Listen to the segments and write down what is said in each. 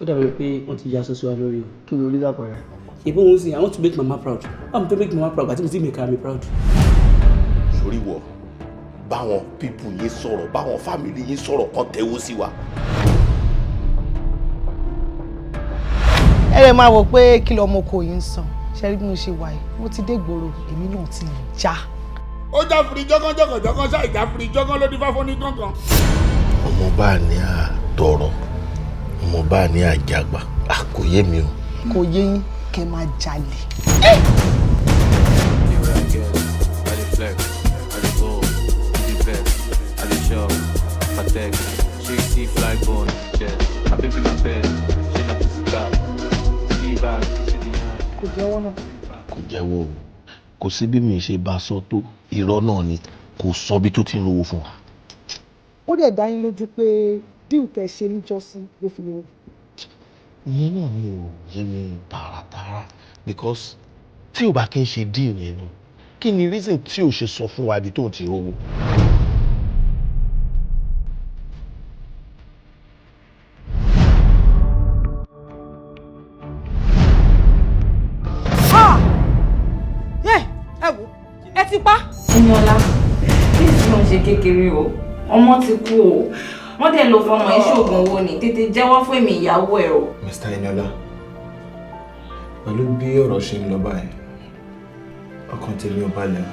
Ó dàbí pé wọ́n ti ya soso wa lórí o. Kí ló rí dàpọ̀ rẹ̀? Ìbí òun sì, I want to make mama proud. I want to make mama proud, àti mi sì make her proud. Sórí wọ, báwọn pípù yín sọ̀rọ̀, báwọn fámìlì yín sọ̀rọ̀ kan tẹ́wọ́ sí wa. Ẹ lè máa wò pé kí lọmọ oko yìí ń sàn. Ṣé rí bí mo ṣe wà yìí? Mo ti dé gbòòrò, èmi náà ti já. Ó já firi jọ́gán ṣá ìjà firi jọ́gán ló dín fáfọ́ ní kankan. Ọmọ bá ní àtọrọ, ọmọ bá ní àjàgbà, kò yé mi o. Kò yé yín kẹ́ máa jalè. Kò jẹ́wọ́ náà. Kò jẹ́wọ́ o. Kò sí bí mi ṣe bá sọ tó irọ́ náà ni kò sọ bí tó ti ń rówó fún wa. Ó dẹ̀ dá yín lójú pé díù tẹ́ ṣe níjọ́sí ló fi lè. Ìyẹn náà ni ò yé mi tààràtààrà because tí ò bá kí n ṣe díù yẹn ni kí ni reason tí ò ṣe sọ fún wa ibi tó ti rówó. Ẹ ti pa. Eniola, kí ni mo ṣe kékeré o? Ọmọ ti kú o. Wọ́n dẹ̀ lọ fọmọ ìṣògùn owó ni. Tètè jẹ́wọ́ fún èmi ìyàwó ẹ̀ o. Mr. Eniola, pẹ̀lú bí ọ̀rọ̀ ṣe ń lọ báyìí, ọkàn tèmi ò balẹ̀.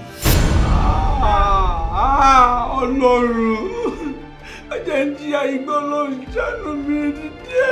Ọlọ́run, ẹ̀jẹ̀ ń jí àyígbọ́ ló ń ṣàánú mi dídé.